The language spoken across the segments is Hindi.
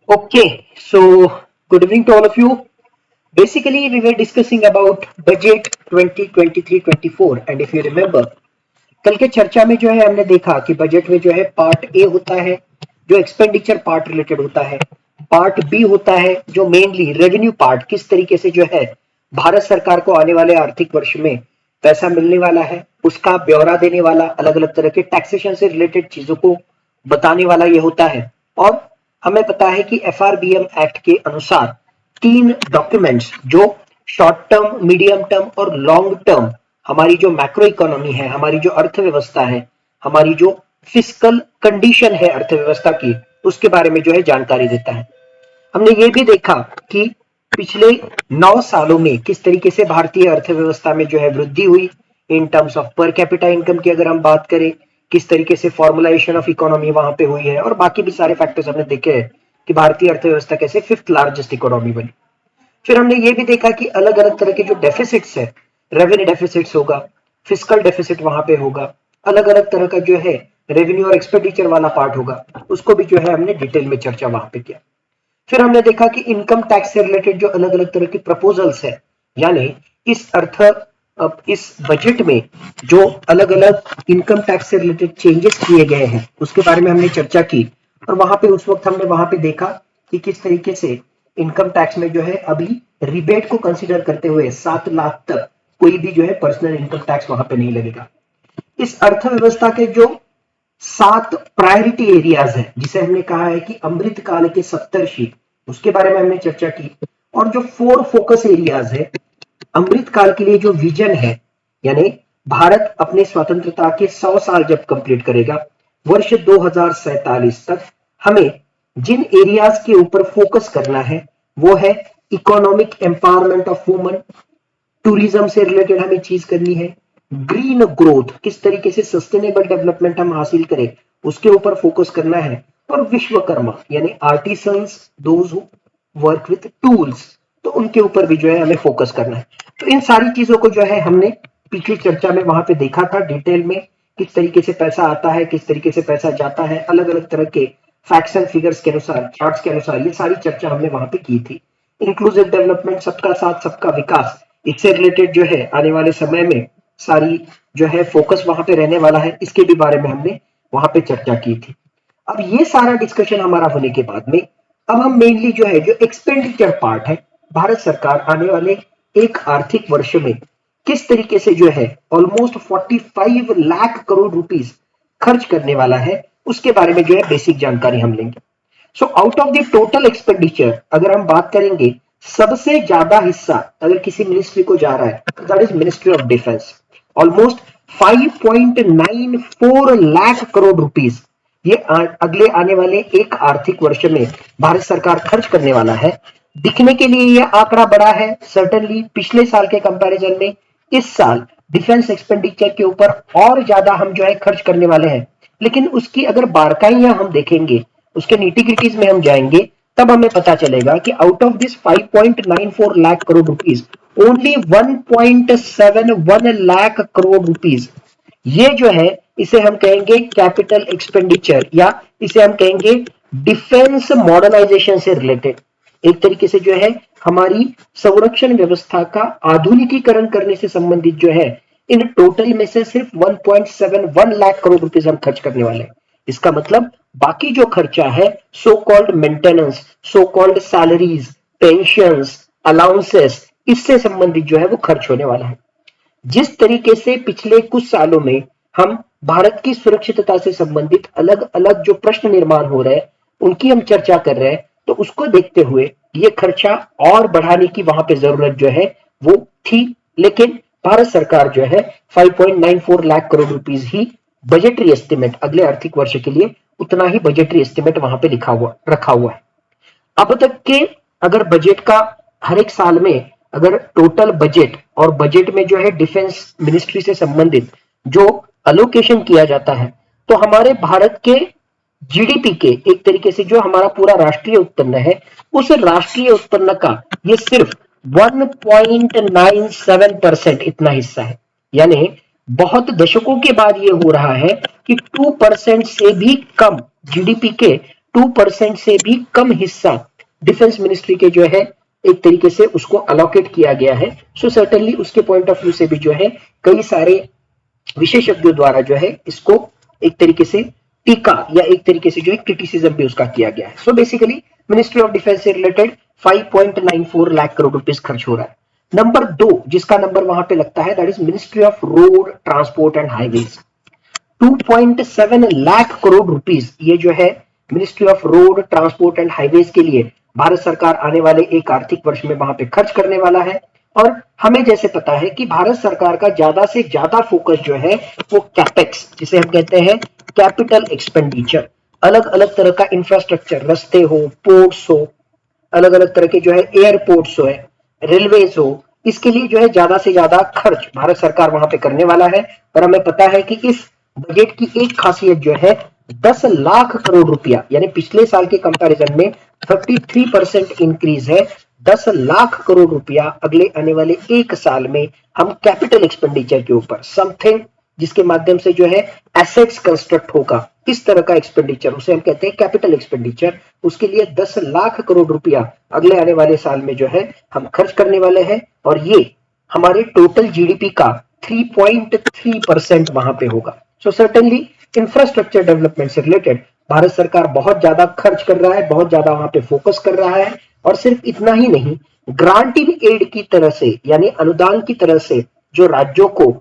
Okay, so good evening to all of you. Basically, we were discussing about budget 2023-24 and if you remember, कल के चर्चा में जो है हमने देखा कि बजट में जो है पार्ट ए होता है जो एक्सपेंडिचर पार्ट रिलेटेड होता है, पार्ट बी होता है जो मेनली रेवेन्यू पार्ट किस तरीके से जो है भारत सरकार को आने वाले आर्थिक वर्ष में पैसा मिलने वाला है उसका ब्यौरा देने वाला, अलग अलग तरह के टैक्सेशन से रिलेटेड चीजों को बताने वाला ये होता है। और हमें पता है कि एफआरबीएम एक्ट के अनुसार तीन डॉक्यूमेंट्स जो शॉर्ट टर्म, मीडियम टर्म और लॉन्ग टर्म हमारी जो मैक्रो इकोनॉमी है, हमारी जो अर्थव्यवस्था है, हमारी जो फिस्कल कंडीशन है अर्थव्यवस्था की, उसके बारे में जो है जानकारी देता है। हमने ये भी देखा कि पिछले 9 सालों में किस तरीके से भारतीय अर्थव्यवस्था में जो है वृद्धि हुई in terms of per capita income की अगर हम बात करें, किस तरीके से फॉर्मुलाइजेशन ऑफ इकोनॉमी वहां पे हुई है और बाकी भी सारे फैक्टर्स हमने देखे हैं कि भारतीय अर्थव्यवस्था कैसे फिफ्थ लार्जेस्ट इकोनॉमी बनी। फिर हमने ये भी देखा कि अलग अलग तरह के जो डेफिसिट्स है, रेवेन्यू डेफिसिट्स होगा, फिस्कल डेफिसिट वहां पे होगा, अलग अलग तरह का जो है रेवेन्यू और एक्सपेंडिचर वाला पार्ट होगा, उसको भी जो है हमने डिटेल में चर्चा वहां पे किया। फिर हमने देखा कि इनकम टैक्स से रिलेटेड जो अलग अलग तरह की प्रपोजल्स है, यानी इस बजट में जो अलग अलग इनकम टैक्स से रिलेटेड चेंजेस किए गए हैं उसके बारे में हमने चर्चा की। और वहां पे उस वक्त हमने वहां पे देखा कि किस तरीके से इनकम टैक्स में जो है अभी रिबेट को कंसीडर करते हुए 7 लाख तक कोई भी जो है पर्सनल इनकम टैक्स वहां पे नहीं लगेगा। इस अर्थव्यवस्था के जो 7 प्रायोरिटी एरियाज है जिसे हमने कहा है कि अमृत काल के सप्तर्षि, उसके बारे में हमने चर्चा की। और जो 4 फोकस एरियाज है अमृत काल के लिए, जो विजन है, यानी भारत अपने स्वतंत्रता के 100 साल जब कंप्लीट करेगा वर्ष 2047 तक, हमें जिन एरियाज के ऊपर फोकस करना है वो है economic empowerment of woman, tourism से रिलेटेड हमें चीज करनी है, ग्रीन ग्रोथ, किस तरीके से सस्टेनेबल डेवलपमेंट हम हासिल करें उसके ऊपर फोकस करना है, और विश्वकर्मा यानी artisans, those who work with tools, तो उनके ऊपर भी जो है हमें फोकस करना है। तो इन सारी चीजों को जो है हमने पिछली चर्चा में वहां पे देखा था डिटेल में, किस तरीके से पैसा आता है, किस तरीके से पैसा जाता है, अलग अलग तरह के फैक्ट्स एंड फिगर्स के अनुसार, चार्ट्स के अनुसार, ये सारी चर्चा हमने वहां पे की थी। इंक्लूसिव डेवलपमेंट, सबका साथ सबका विकास, इससे रिलेटेड जो है आने वाले समय में सारी जो है फोकस वहां पे रहने वाला है, इसके भी बारे में हमने वहां पे चर्चा की थी। अब ये सारा डिस्कशन हमारा होने के बाद में अब हम मेनली जो है जो एक्सपेंडिचर पार्ट है, भारत सरकार आने वाले एक आर्थिक वर्ष में किस तरीके से जो है ऑलमोस्ट 45 लाख करोड़ रुपीस खर्च करने वाला है, उसके बारे में जो है बेसिक जानकारी हम लेंगे। So out of the total expenditure अगर हम बात करेंगे, सबसे ज्यादा हिस्सा अगर किसी मिनिस्ट्री को जा रहा है that is ministry of defence, almost 5.94 lakh crore rupees ये अगले आने वाले एक आर्थिक वर्ष में भारत सरकार खर्च करने वाला है। दिखने के लिए यह आंकड़ा बड़ा है, सर्टेनली पिछले साल के कंपैरिजन में इस साल डिफेंस एक्सपेंडिचर के ऊपर और ज्यादा हम जो है खर्च करने वाले हैं, लेकिन उसकी अगर बारकाइयां हम देखेंगे, उसके निटिग्रिटीज में हम जाएंगे, तब हमें पता चलेगा कि out of this 5.94 lakh crore rupees only 1.71 lakh crore rupees ये जो है इसे हम कहेंगे कैपिटल एक्सपेंडिचर, या इसे हम कहेंगे डिफेंस मॉडर्नाइजेशन से रिलेटेड, एक तरीके से जो है हमारी संरक्षण व्यवस्था का आधुनिकीकरण करने से संबंधित जो है इन टोटल में से सिर्फ 1.71 लाख करोड़ रुपीस हम खर्च करने वाले हैं। इसका मतलब बाकी जो खर्चा है so called maintenance, so called salaries, pensions, allowances, इससे संबंधित जो है वो खर्च होने वाला है। जिस तरीके से पिछले कुछ सालों में हम भारत की सुरक्षितता से संबंधित अलग अलग जो प्रश्न निर्माण हो रहे हैं उनकी हम चर्चा कर रहे हैं, तो उसको देखते हुए ये खर्चा और बढ़ाने की वहां पे जरूरत जो है वो थी, लेकिन भारत सरकार जो है 5.94 लाख करोड़ रुपीस ही बजटरी एस्टिमेट अगले आर्थिक वर्ष के लिए उतना ही बजटरी एस्टिमेट वहां पे रखा हुआ है। अब तक के अगर बजट का हर एक साल में अगर टोटल बजट और बजट में जो है डिफेंस मिनिस्ट्री से संबंधित जो अलोकेशन किया जाता है, तो हमारे भारत के जीडीपी के एक तरीके से जो हमारा पूरा राष्ट्रीय उत्पन्न है, उस राष्ट्रीय उत्पन्न का ये सिर्फ 1.97% इतना हिस्सा है। यानी बहुत दशकों के बाद ये हो रहा है कि 2% से भी कम जीडीपी के 2% से भी कम हिस्सा डिफेंस मिनिस्ट्री के जो है एक तरीके से उसको अलोकेट किया गया है। सो सर्टेनली उसके पॉइंट ऑफ व्यू से भी जो है कई सारे विशेषज्ञों द्वारा जो है इसको एक तरीके से टीका या एक तरीके से जो है क्रिटिसिज्म भी उसका किया गया है। So basically ministry of defence से रिलेटेड 5.94 लाख करोड़ रुपीस खर्च हो रहा है। नंबर 2 जिसका नंबर वहां पे लगता है that is ministry of road transport and highways. 2.7 lakh crore rupees ये जो है ministry of road transport and highways के लिए भारत सरकार आने वाले एक आर्थिक वर्ष में वहां पे खर्च करने वाला है। और हमें जैसे पता है कि भारत सरकार का ज्यादा से ज्यादा फोकस जो है वो कैपेक्स जिसे हम कहते हैं कैपिटल एक्सपेंडिचर, अलग अलग तरह का इंफ्रास्ट्रक्चर, रास्ते हो, पोर्ट्स हो, अलग अलग तरह के जो है एयरपोर्ट्स हो, रेलवेज हो, इसके लिए जो है ज्यादा से ज्यादा खर्च भारत सरकार वहां पे करने वाला है। और हमें पता है कि इस बजट की एक खासियत जो है 10 लाख करोड़ रुपया यानी पिछले साल के कंपैरिजन में 33% इंक्रीज है। 10 लाख करोड़ रुपया अगले आने वाले एक साल में हम कैपिटल एक्सपेंडिचर के ऊपर समथिंग जिसके माध्यम से जो है एसेट्स कंस्ट्रक्ट होगा, किस तरह का एक्सपेंडिचर उसे हम कहते हैं कैपिटल एक्सपेंडिचर, उसके लिए 10 लाख करोड़ रुपया अगले आने वाले साल में जो है हम खर्च करने वाले हैं। और ये हमारे टोटल जीडीपी का 3.3% वहां पे होगा। सो सर्टेनली इंफ्रास्ट्रक्चर डेवलपमेंट से रिलेटेड भारत सरकार बहुत ज्यादा खर्च कर रहा है, बहुत ज्यादा वहां पे फोकस कर रहा है। और सिर्फ इतना ही नहीं, ग्रांट इन एड की तरह से यानी अनुदान की तरह से जो राज्यों को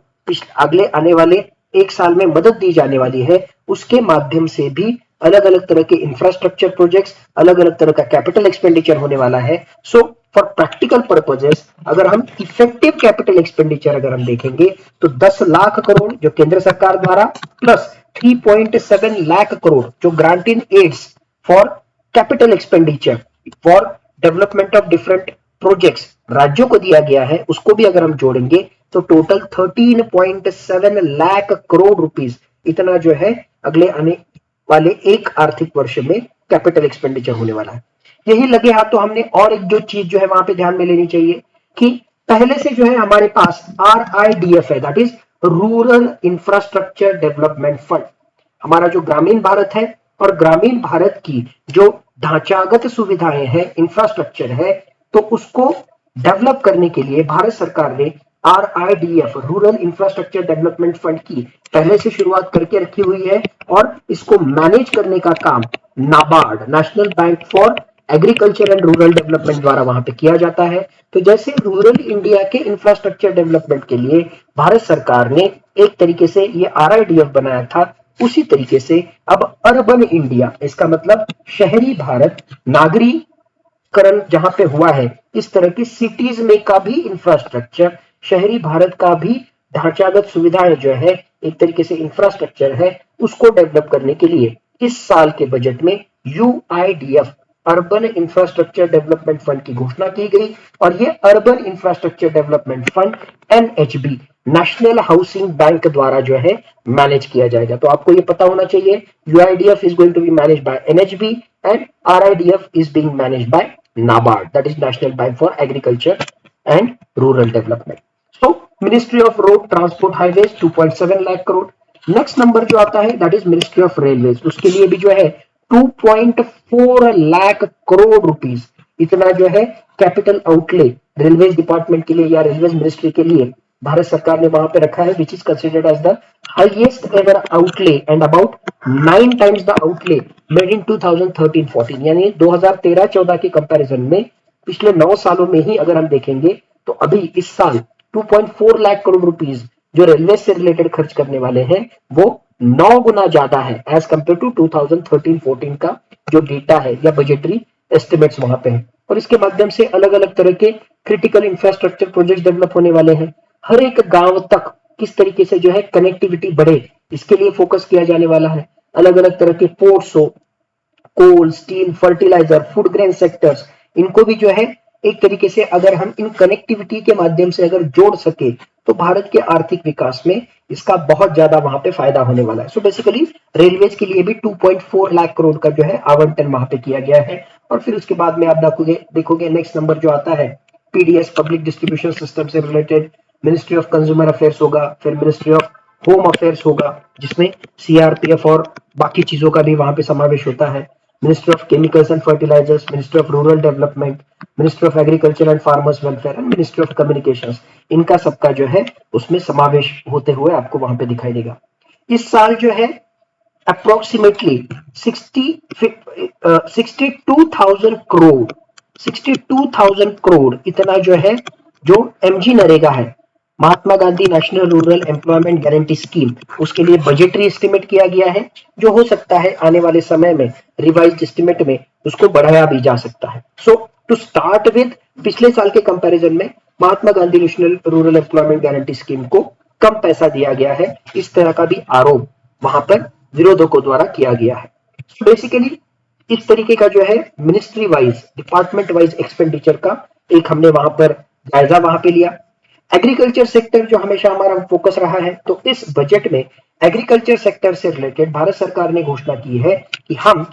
अगले आने वाले एक साल में मदद दी जाने वाली है उसके माध्यम से भी अलग अलग तरह के इंफ्रास्ट्रक्चर प्रोजेक्ट्स, अलग अलग तरह का कैपिटल एक्सपेंडिचर होने वाला है। सो फॉर प्रैक्टिकल पर्पजेस अगर हम इफेक्टिव कैपिटल एक्सपेंडिचर अगर हम देखेंगे तो 10 लाख करोड़ जो केंद्र सरकार द्वारा प्लस 3.7 लाख करोड़ जो grant in aids for capital expenditure for development of different projects राज्यों को दिया गया है, उसको भी अगर हम जोड़ेंगे तो टोटल 13.7 लाख करोड़ रुपीस इतना जो है अगले आने वाले एक आर्थिक वर्ष में कैपिटल एक्सपेंडिचर होने वाला है। यही लगे हाथ तो हमने और एक जो चीज जो है वहां पे ध्यान में लेनी चाहिए कि पहले से जो है हमारे पास RIDF है, that is rural infrastructure development fund. हमारा जो ग्रामीण भारत है और ग्रामीण भारत की जो ढांचागत सुविधाएं हैं, इंफ्रास्ट्रक्चर है, तो उसको डेवलप करने के लिए भारत सरकार ने RIDF rural infrastructure development fund की पहले से शुरुआत करके रखी हुई है। और इसको मैनेज करने का काम NABARD national bank for agriculture and rural development द्वारा वहां पे किया जाता है। तो जैसे रूरल इंडिया के इंफ्रास्ट्रक्चर डेवलपमेंट के लिए भारत सरकार ने एक तरीके से ये RIDF बनाया था, उसी तरीके से अब अर्बन इंडिया, इसका मतलब शहरी भारत, नागरीकरण जहां पे हुआ है इस तरह की सिटीज में का भी इंफ्रास्ट्रक्चर, शहरी भारत का भी ढांचागत सुविधाएं जो है एक तरीके से इंफ्रास्ट्रक्चर है, उसको डेवलप करने के लिए इस साल के बजट में UIDF urban infrastructure development fund की घोषणा की गई। और ये urban infrastructure development fund NHB national housing bank द्वारा जो है मैनेज किया जाएगा। तो आपको ये पता होना चाहिए UIDF is going to be manage by NHB and RIDF is being manage by NABARD, that is national bank for agriculture and rural development. So ministry of road transport highways 2.7 lakh crore. Next number जो आता है that is ministry of railways, उसके लिए भी जो है 2.4 लाख करोड़ रुपीस इतना जो है कैपिटल आउटले रेलवे डिपार्टमेंट के लिए या रेलवे मिनिस्ट्री के लिए भारत सरकार ने वहां पे रखा है, which is considered as the highest ever outlay and about 9 times the outlay made in 2013-14, यानी 2013-14 के कंपैरिजन में पिछले 9 सालों में ही अगर हम देखेंगे तो अभी इस साल 2.4 लाख करोड़ रुपीस जो रेलवे से रिलेटेड खर्च करने वाले हैं वो 9 गुना ज्यादा है एज कंपेयर टू 2013-14 का जो डेटा है या बजटरी एस्टिमेट्स वहां पे है। और इसके माध्यम से अलग अलग तरह के क्रिटिकल इंफ्रास्ट्रक्चर प्रोजेक्ट डेवलप होने वाले हैं। हर एक गांव तक किस तरीके से जो है कनेक्टिविटी बढ़े, इसके लिए फोकस किया जाने वाला है। अलग अलग तरह के पोर्ट्स हो, coal, steel, fertiliser, food grain sectors, इनको भी जो है एक तरीके से अगर हम इन कनेक्टिविटी के माध्यम से अगर जोड़ सके तो भारत के आर्थिक विकास में इसका बहुत ज्यादा वहां पे फायदा होने वाला है। सो बेसिकली रेलवेज के लिए भी 2.4 लाख करोड़ का जो है आवंटन वहां पे किया गया है। और फिर उसके बाद में आप देखोगे नेक्स्ट नंबर जो आता है PDS पब्लिक डिस्ट्रीब्यूशन सिस्टम से related ministry of consumer affairs होगा, फिर मिनिस्ट्री ऑफ होम अफेयर्स होगा जिसमें CRPF और बाकी चीजों का भी वहां पे समावेश होता है। Ministry of chemicals and fertilizers, ministry of rural development, ministry of agriculture and farmers welfare and ministry of communications, इनका सबका जो है उसमें समावेश होते हुए आपको वहां पे दिखाई देगा। इस साल जो है अप्रोक्सीमेटली 62,000 करोड़ इतना जो है जो एमजी नरेगा है, Mahatma Gandhi national rural employment guarantee scheme, उसके लिए बजटरी एस्टिमेट किया गया है, जो हो सकता है आने वाले समय में रिवाइज्ड एस्टिमेट में उसको बढ़ाया भी जा सकता है। सो टू स्टार्ट विद, पिछले साल के कंपैरिजन में Mahatma Gandhi national rural employment guarantee scheme को कम पैसा दिया गया है, इस तरह का भी आरोप वहां पर विरोधकों द्वारा किया गया है। बेसिकली इस तरीके का जो है ministry wise, department wise expenditure का एक हमने वहां पर जायजा वहां पे लिया। एग्रीकल्चर सेक्टर जो हमेशा हमारा फोकस रहा है, तो इस बजट में एग्रीकल्चर सेक्टर से रिलेटेड भारत सरकार ने घोषणा की है कि हम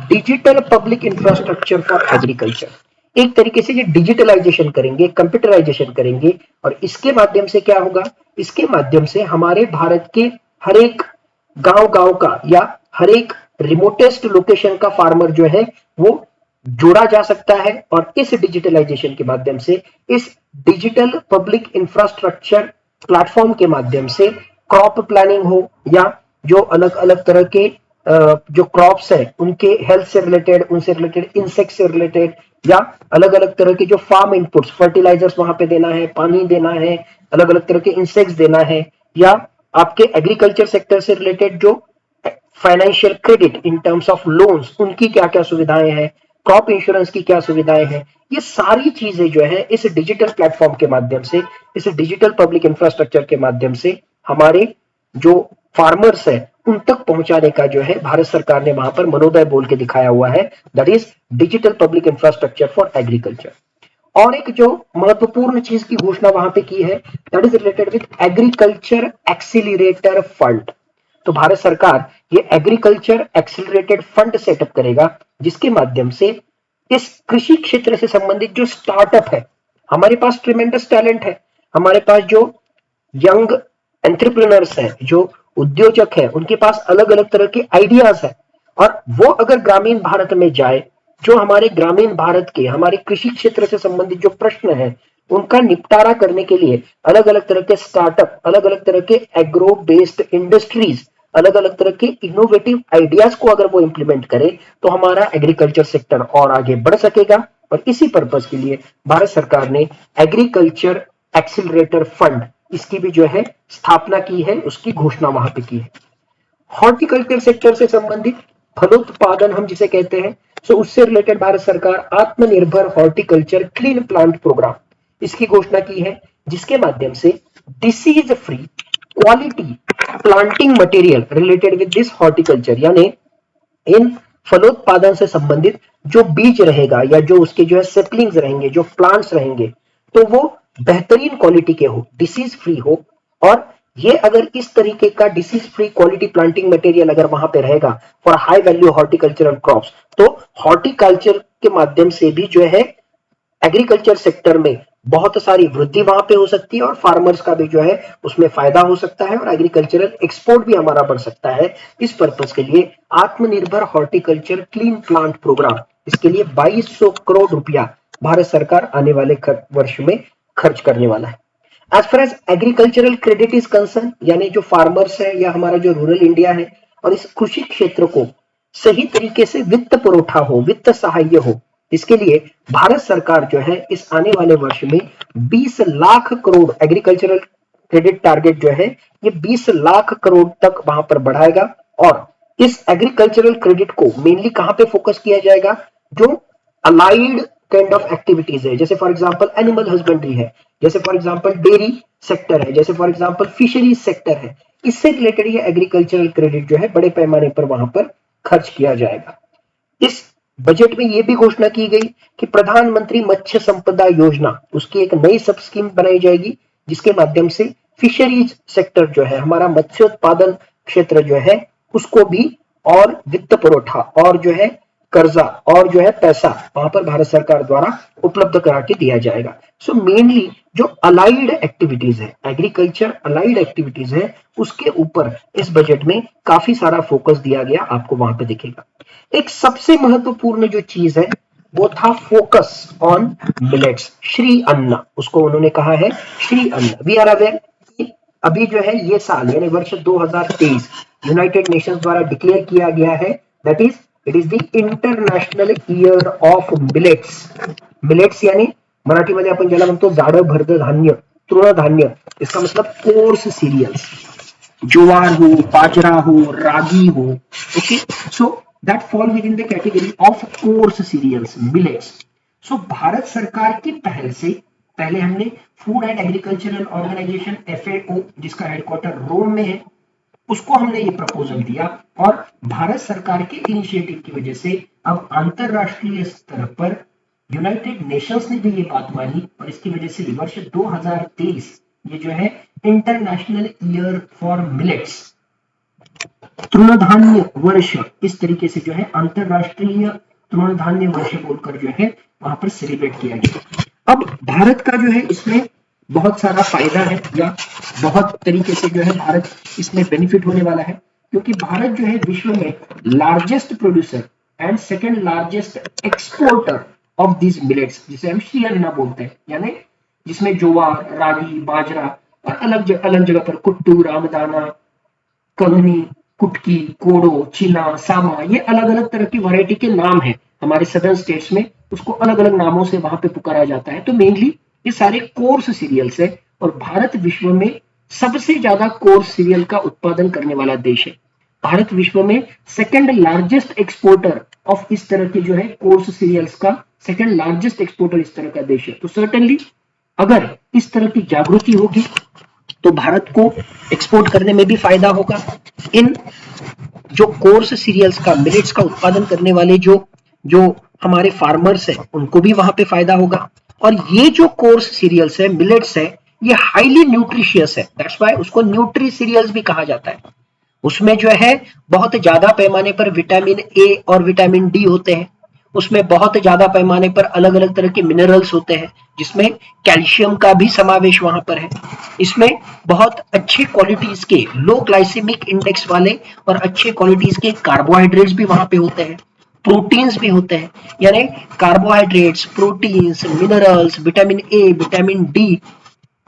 digital public infrastructure for agriculture, एक तरीके से ये डिजिटलाइजेशन करेंगे, कंप्यूटराइजेशन करेंगे, और इसके माध्यम से क्या होगा, इसके माध्यम से हमारे भारत के हर एक गांव गांव का या हर एक रिमोटेस्ट लोकेशन का फार्मर जो है वो जोड़ा जा सकता है, और इस डिजिटलाइजेशन के माध्यम से, इस डिजिटल पब्लिक इंफ्रास्ट्रक्चर प्लेटफॉर्म के माध्यम से क्रॉप प्लानिंग हो या जो अलग अलग तरह के जो क्रॉप्स है उनके हेल्थ से रिलेटेड, उनसे रिलेटेड इंसेक्ट से रिलेटेड, या अलग अलग तरह के जो फार्म इनपुट्स, फर्टिलाइजर्स वहां पे देना है, पानी देना है, अलग अलग तरह के इंसेक्ट्स देना है, या आपके एग्रीकल्चर सेक्टर से रिलेटेड जो financial credit in terms of loans, उनकी क्या क्या सुविधाएं हैं, क्रॉप इंश्योरेंस की क्या सुविधाएं हैं, ये सारी चीजें जो है इस डिजिटल प्लेटफॉर्म के माध्यम से, इस डिजिटल पब्लिक इंफ्रास्ट्रक्चर के माध्यम से हमारे जो फार्मर्स है उन तक पहुंचाने का जो है भारत सरकार ने वहां पर मनोदय बोल के दिखाया हुआ है, that is digital public infrastructure for agriculture. और एक जो महत्वपूर्ण चीज की घोषणा वहां पे की है, that is related with agriculture accelerator fund. तो भारत सरकार ये एग्रीकल्चर एक्सीलरेटेड फंड सेटअप करेगा, जिसके माध्यम से इस कृषि क्षेत्र से संबंधित जो स्टार्टअप है, हमारे पास ट्रिमेंडस टैलेंट है, हमारे पास जो यंग एंटरप्रेन्योर्स है, जो उद्योजक है, उनके पास अलग अलग तरह के आइडियाज है, और वो अगर ग्रामीण भारत में जाए, जो हमारे ग्रामीण भारत के, हमारे कृषि क्षेत्र से संबंधित जो प्रश्न है उनका निपटारा करने के लिए अलग अलग तरह के स्टार्टअप, अलग अलग तरह के एग्रो बेस्ड इंडस्ट्रीज, अलग अलग तरह के इनोवेटिव आइडियाज को अगर वो इंप्लीमेंट करे, तो हमारा एग्रीकल्चर सेक्टर और आगे बढ़ सकेगा। और इसी पर्पज के लिए भारत सरकार ने एग्रीकल्चर एक्सीलरेटर फंड, इसकी भी जो है स्थापना की है, उसकी घोषणा वहां पे की है। हॉर्टिकल्चर सेक्टर से संबंधित फलोत्पादन हम जिसे कहते हैं, सो उससे रिलेटेड भारत सरकार आत्मनिर्भर हॉर्टिकल्चर क्लीन प्लांट प्रोग्राम, इसकी घोषणा की है, जिसके माध्यम से disease free quality planting material related with this horticulture, यानी इन फलोत्पादन से संबंधित जो बीज रहेगा या जो उसके जो है सेपलिंग्स रहेंगे, जो प्लांट्स रहेंगे, तो वो बेहतरीन क्वालिटी के हो, डिसीज फ्री हो। और ये अगर इस तरीके का disease free quality planting material अगर वहां पे रहेगा for high value horticultural crops, तो हॉर्टिकल्चर के माध्यम से भी जो है एग्रीकल्चर सेक्टर में बहुत सारी वृद्धि वहां पे हो सकती है, और फार्मर्स का भी जो है उसमें फायदा हो सकता है, और एग्रीकल्चरल एक्सपोर्ट भी हमारा बढ़ सकता है। इस पर्पज के लिए आत्मनिर्भर हॉर्टिकल्चर क्लीन प्लांट प्रोग्राम, इसके लिए 2200 करोड़ रुपया भारत सरकार आने वाले वर्ष में खर्च करने वाला है। As far as agricultural credit is concern, यानी जो फार्मर्स है या हमारा जो रूरल इंडिया है, और इस कृषि क्षेत्र को सही तरीके से वित्त पुरौठा हो, वित्त सहाय्य हो, इसके लिए भारत सरकार जो है इस आने वाले वर्ष में 20 lakh crore agricultural credit target जो है ये 20 लाख करोड़ तक वहां पर बढ़ाएगा। और इस एग्रीकल्चरल क्रेडिट को मेनली कहां पे फोकस किया जाएगा, जो अलाइड काइंड ऑफ एक्टिविटीज है, जैसे फॉर एग्जांपल एनिमल हस्बेंड्री है, जैसे फॉर एग्जांपल डेयरी सेक्टर है, जैसे फॉर एग्जांपल फिशरीज सेक्टर है, इससे रिलेटेड ये एग्रीकल्चरल क्रेडिट जो है बड़े पैमाने पर वहां पर खर्च किया जाएगा। इस बजट में यह भी घोषणा की गई कि प्रधानमंत्री मत्स्य संपदा योजना, उसकी एक नई सब स्कीम बनाई जाएगी, जिसके माध्यम से फिशरीज सेक्टर जो है, हमारा मत्स्य उत्पादन क्षेत्र जो है, उसको भी और वित्त पुरौठा और जो है कर्जा और जो है पैसा वहां पर भारत सरकार द्वारा उपलब्ध करा के दिया जाएगा। सो मेनली जो अलाइड एक्टिविटीज है, एग्रीकल्चर अलाइड एक्टिविटीज है, उसके ऊपर इस बजट में काफी सारा फोकस दिया गया, आपको वहां पे दिखेगा। एक सबसे महत्वपूर्ण जो चीज है वो था फोकस ऑन मिलेट्स, श्री अन्न, उसको उन्होंने कहा है श्री अन्न। वी आर अवेयर अभी जो है ये साल यानी वर्ष 2023 यूनाइटेड नेशंस द्वारा डिक्लेयर किया गया है, that is it is the international year of millets. Millets यानी मराठीमध्ये आपण ज्याला म्हणतो जाडं भरड धान्य, तृणधान्य, इसका मतलब कोर्स सीरियल्स, ज्वार हो, बाजरा हो, रागी हो, okay, so that fall within the category of coarse cereals, millets. So Bharat सरकार की पहल से पहले हमने food and agricultural organisation FAO, जिसका हेडक्वार्टर रोम में है, उसको हमने ये प्रपोजल दिया और भारत सरकार के इनिशिएटिव की वजह से अब अंतरराष्ट्रीय स्तर पर यूनाइटेड नेशंस ने भी ये बात मानी और इसकी वजह से वर्ष 2023 ये जो है इंटरनेशनल ईयर फॉर मिलेट्स, तृणधान्य वर्ष, इस तरीके से जो है अंतरराष्ट्रीय तृणधान्य वर्ष बोलकर जो है वहां पर सेलिब्रेट किया गया। अब भारत का जो है इसमें बहुत सारा फायदा है या बहुत तरीके से जो है भारत इसमें बेनिफिट होने वाला है, क्योंकि भारत जो है विश्व में largest producer and second largest exporter of this millets, जिसे हम श्री अन्न बोलते हैं, यानी जिसमें ज्वार, रागी, बाजरा और अलग जगह पर कुट्टू, रामदाना, कंगनी, कुटकी, कोडो, चीना, सामा, ये अलग अलग तरह की वैरायटी के नाम है हमारे सदर्न स्टेट्स में, उसको अलग अलग नामों से वहां पे पुकारा जाता है। तो मेनली ये सारे कोर्स सीरियल्स है और भारत विश्व में सबसे ज्यादा कोर्स सीरियल का उत्पादन करने वाला देश है। भारत विश्व में सेकंड लार्जेस्ट एक्सपोर्टर ऑफ इस तरह के जो है कोर्स सीरियल्स का सेकंड लार्जेस्ट एक्सपोर्टर इस तरह का देश है। तो सर्टेनली अगर इस तरह की जागृति होगी तो भारत को एक्सपोर्ट करने में भी फायदा होगा। इन जो कोर्स सीरियल्स का, मिलेट्स का उत्पादन करने वाले जो हमारे फार्मर्स हैं उनको भी वहां पे फायदा होगा। और ये जो कोर्स सीरियल्स है, मिलेट्स है, ये हाईली न्यूट्रिशियस है, दैट्स व्हाई उसको न्यूट्री सीरियल्स भी कहा जाता है। उसमें जो है बहुत ज्यादा पैमाने पर विटामिन ए और विटामिन डी होते हैं, उसमें बहुत ज्यादा पैमाने पर अलग अलग तरह के मिनरल्स होते हैं, जिसमें कैल्शियम का भी समावेश वहां पर है। इसमें बहुत अच्छे क्वालिटीज के लो ग्लाइसेमिक इंडेक्स वाले और अच्छे क्वालिटीज के कार्बोहाइड्रेट्स भी वहां पे होते हैं, प्रोटीन्स भी होते हैं, यानी carbohydrates, proteins, minerals, vitamin A, vitamin D,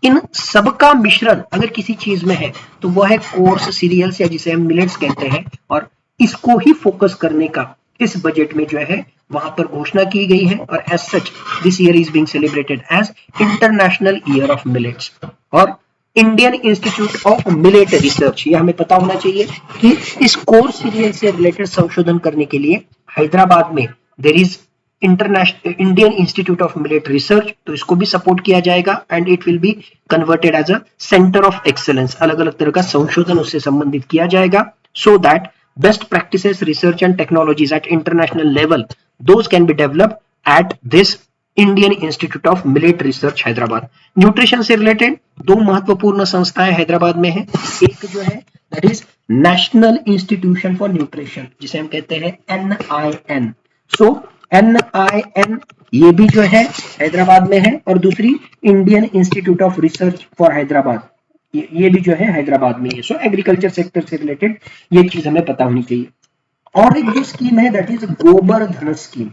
इन सबका मिश्रण अगर किसी चीज में है तो वह है कोर्स सीरियल्स या जिसे हम मिलेट्स कहते हैं। और इसको ही फोकस करने का इस बजट में जो है वहां पर घोषणा की गई है और as such this year is being celebrated as international year of millets. और Indian institute of millet research, ये हमें पता होना चाहिए कि इस कोर्स सीरियल से रिलेटेड संशोधन करने के लिए हैदराबाद में there is International Indian institute of millet Research, तो इसको भी सपोर्ट किया जाएगा and it will be converted as a centre of excellence. अलग अलग तरह का संशोधन उससे संबंधित किया जाएगा so that best practices, research and technologies at international level, those can be developed at this Indian Institute of Millet Research Hyderabad. Nutrition से रिलेटेड दो महत्वपूर्ण संस्थाएं हैदराबाद में है, एक जो है that is national institution for nutrition, जिसे हम कहते हैं NIN। सो NIN ये भी जो है हैदराबाद में है और दूसरी Indian institute of research for Hyderabad, ये भी जो है हैदराबाद में है। सो एग्रीकल्चर सेक्टर से रिलेटेड ये चीज हमें पता होनी चाहिए। और एक जो स्कीम है that is Gobar Dhan scheme.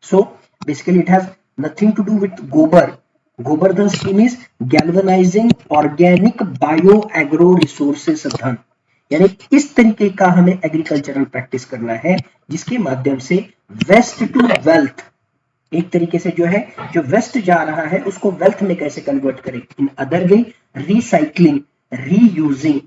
So basically it has nothing to do with gobar. Gobar Dhan scheme is galvanizing organic bio agro resources dhan, यानी इस तरीके का हमें एग्रीकल्चरल प्रैक्टिस करना है जिसके माध्यम से वेस्ट टू वेल्थ, एक तरीके से जो है जो वेस्ट जा रहा है उसको वेल्थ में कैसे कन्वर्ट करें, in other way recycling, reusing,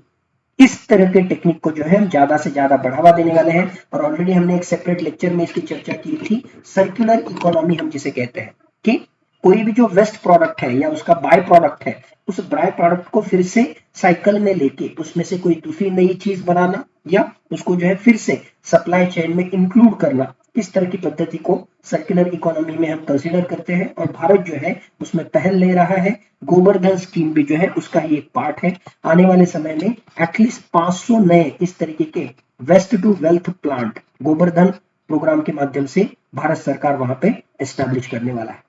इस तरह के टेक्निक को जो है हम ज्यादा से ज्यादा बढ़ावा देने वाले हैं। और ऑलरेडी हमने एक सेपरेट लेक्चर में इसकी चर्चा की थी, सर्कुलर इकोनॉमी हम जिसे कहते हैं कि कोई भी जो वेस्ट प्रोडक्ट है या उसका बाय प्रोडक्ट है, उस बाय प्रोडक्ट को फिर से साइकिल में लेके उसमें से कोई दूसरी नई चीज बनाना या उसको जो है फिर से सप्लाई चेन में इंक्लूड करना, इस तरह की पद्धति को सर्कुलर इकोनॉमी में हम कंसीडर करते हैं और भारत जो है उसमें पहल ले रहा है। गोबरधन स्कीम भी जो है उसका ही एक पार्ट है। आने वाले समय में एटलीस्ट 500 नए इस तरीके के waste to wealth plant, Gobardhan program के माध्यम से भारत सरकार वहां पे एस्टैब्लिश करने वाला है।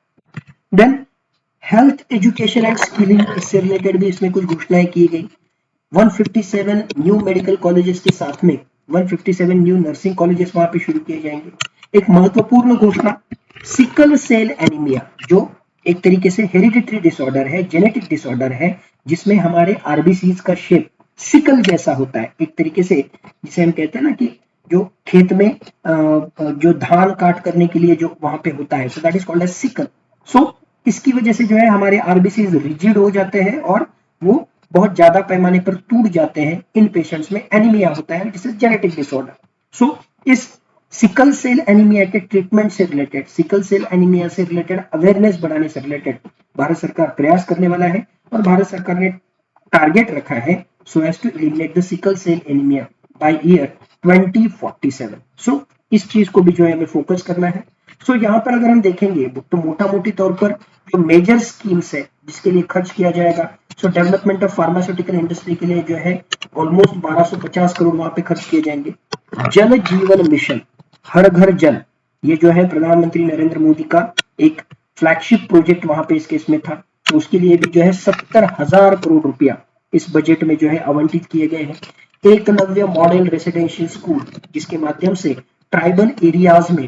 Then health education and skilling, इससे रिलेटेड भी इसमें कुछ घोषणाएं की गई। 157 न्यू मेडिकल कॉलेजेस के साथ में 157 न्यू नर्सिंग कॉलेजेस वहां पे शुरू किए जाएंगे। एक महत्वपूर्ण घोषणा, सिकल सेल एनीमिया, जो एक तरीके से हेरिडिटरी डिसऑर्डर है, जेनेटिक डिसऑर्डर है, जिसमें हमारे आरबीसीज का शेप सिकल जैसा होता है, एक तरीके से जिसे हम कहते हैं ना कि जो खेत में जो धान काट करने के लिए जो वहां पे होता है, so that is called as sickle. So इसकी वजह से जो है हमारे आरबीसीज रिजिड हो जाते हैं और वो बहुत ज्यादा पैमाने पर टूट जाते हैं। इन पेशेंट्स में एनीमिया होता है, जिसे जेनेटिक डिसऑर्डर। सो इस सिकल सेल एनीमिया के ट्रीटमेंट से रिलेटेड, सिकल सेल एनीमिया से रिलेटेड अवेयरनेस बढ़ाने से रिलेटेड भारत सरकार प्रयास करने वाला है और भारत सरकार ने टारगेट रखा है so as to eliminate the sickle cell anaemia by year 2047। So इस चीज को भी जो है हमें फोकस करना है। सो यहाँ पर अगर हम देखेंगे तो मोटा मोटी तौर पर जो मेजर स्कीम्स है जिसके लिए खर्च किया जाएगा, सो डेवलपमेंट ऑफ फार्मास्यूटिकल इंडस्ट्री के लिए जो है ऑलमोस्ट 1250 करोड़ वहां पे खर्च किए जाएंगे। जल जीवन मिशन, हर घर जल, ये जो है प्रधानमंत्री नरेंद्र मोदी का एक फ्लैगशिप प्रोजेक्ट वहां पे इस केस में था, तो उसके लिए भी जो है 70,000 करोड़ रुपया इस बजट में जो है आवंटित किए गए हैं। एकलव्य मॉडल रेसिडेंशियल स्कूल, जिसके माध्यम से ट्राइबल एरियाज में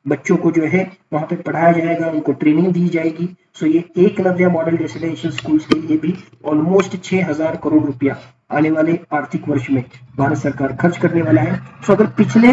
बच्चों को जो है वहां पे पढ़ाया जाएगा, उनको ट्रेनिंग दी जाएगी। सो ये एकलव्य मॉडल रेसिडेंशियल स्कूल्स के लिए भी ऑलमोस्ट 6,000 करोड़ रुपया आने वाले आर्थिक वर्ष में भारत सरकार खर्च करने वाला है। सो अगर पिछले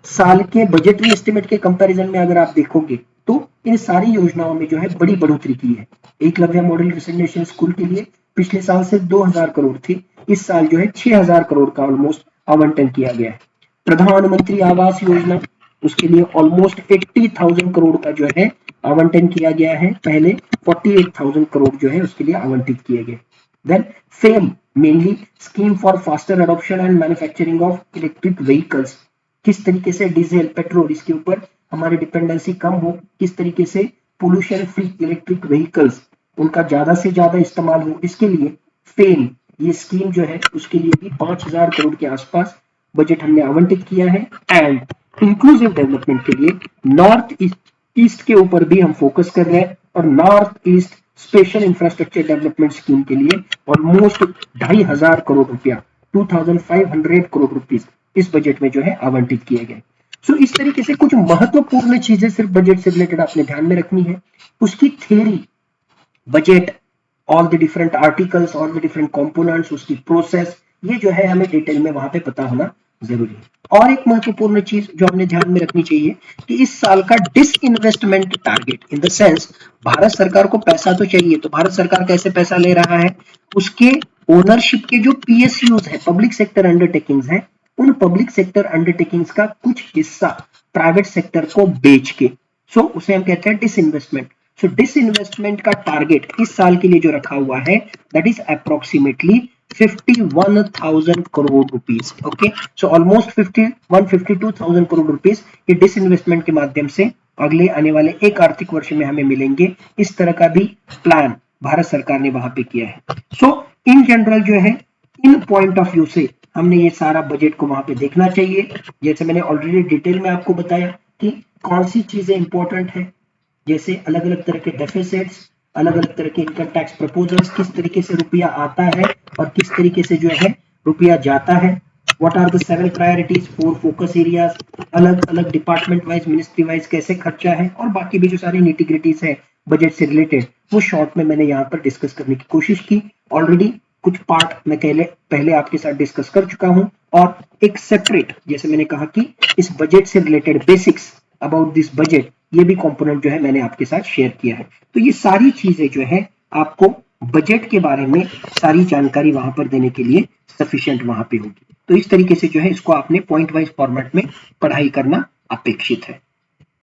साल के बजटरी एस्टिमेट के कंपैरिजन में अगर आप देखोगे तो इन सारी योजनाओं में जो है बड़ी बढ़ोतरी की है। एकलव्य मॉडल रेसिडेंशियल स्कूल के लिए पिछले साल से 2,000 करोड़ थी, इस साल जो है 6,000 करोड़ का ऑलमोस्ट आवंटन किया गया है। प्रधानमंत्री आवास योजना, उसके लिए ऑलमोस्ट 80,000 करोड़ का जो है आवंटन किया गया है, पहले 48,000 करोड़ जो है उसके लिए आवंटित किए गए। Then FAME, mainly scheme for faster adoption and manufacturing of electric vehicles, किस तरीके से डीजल पेट्रोल इसके ऊपर हमारी डिपेंडेंसी कम हो, किस तरीके से पोल्यूशन फ्री इलेक्ट्रिक व्हीकल्स उनका ज्यादा से ज्यादा इस्तेमाल हो, इसके लिए फेम ये स्कीम जो है उसके लिए भी 5,000 करोड़ के आसपास बजट हमने आवंटित किया है। एंड इंक्लूसिव डेवलपमेंट के लिए नॉर्थ ईस्ट के ऊपर भी हम फोकस कर रहे हैं और north east special infrastructure development scheme के लिए ऑलमोस्ट 2,500 करोड़ रुपया 2,500 करोड़ रुपीस इस बजट में जो है आवंटित किए गए। सो इस तरीके से कुछ महत्वपूर्ण चीजें सिर्फ बजट से रिलेटेड आपने ध्यान में रखनी है। उसकी theory, budget, all the different articles, all the different components, उसकी प्रोसेस, ये जो है हमें डिटेल में वहां पे पता होना जरूरी है। और एक महत्वपूर्ण चीज जो हमने ध्यान में रखनी चाहिए कि इस साल का disinvestment target, in the sense Bharat सरकार को पैसा तो चाहिए, तो भारत सरकार कैसे पैसा ले रहा है, उसके ओनरशिप के जो पीएसयूज है, पब्लिक सेक्टर अंडरटेकिंग्स है, उन पब्लिक सेक्टर अंडरटेकिंग्स का कुछ हिस्सा प्राइवेट सेक्टर को बेच के, सो उसे हम कहते हैं डिसइन्वेस्टमेंट। सो डिसइन्वेस्टमेंट का टारगेट इस साल के लिए जो रखा हुआ है that is approximately 51,000 crore rupees. Okay, so almost 52,000 crore rupees ये डिसइन्वेस्टमेंट के माध्यम से अगले आने वाले एक आर्थिक वर्ष में हमें मिलेंगे। इस तरह का भी प्लान भारत सरकार ने वहां पे किया है। सो इन जनरल जो है इन पॉइंट ऑफ व्यू से हमने ये सारा बजट को वहां पे देखना चाहिए। जैसे मैंने ऑलरेडी डिटेल में आपको बताया कि कौन सी चीजें इंपॉर्टेंट है, जैसे अलग अलग तरह के डेफिसिट्स, अलग अलग तरह के इनकम टैक्स प्रपोजल्स, किस तरीके से रुपया आता है और किस तरीके से जो है रुपया जाता है, what are the 7 priorities, 4 focus areas, अलग अलग डिपार्टमेंट वाइज, मिनिस्ट्री वाइज कैसे खर्चा है, और बाकी भी जो सारी निटिग्रिटीज है बजट से रिलेटेड वो शॉर्ट में मैंने यहाँ पर डिस्कस करने की कोशिश की। ऑलरेडी कुछ पार्ट मैं पहले आपके साथ डिस्कस कर चुका हूं और एक सेपरेट, जैसे मैंने कहा कि इस बजट से related basics about this budget, ये भी कंपोनेंट जो है मैंने आपके साथ शेयर किया है। तो ये सारी चीजें जो है आपको बजट के बारे में सारी जानकारी वहां पर देने के लिए सफिशिएंट वहां पे होगी। तो इस तरीके से जो है इसको आपने पॉइंट वाइज फॉर्मेट में पढ़ाई करना अपेक्षित है।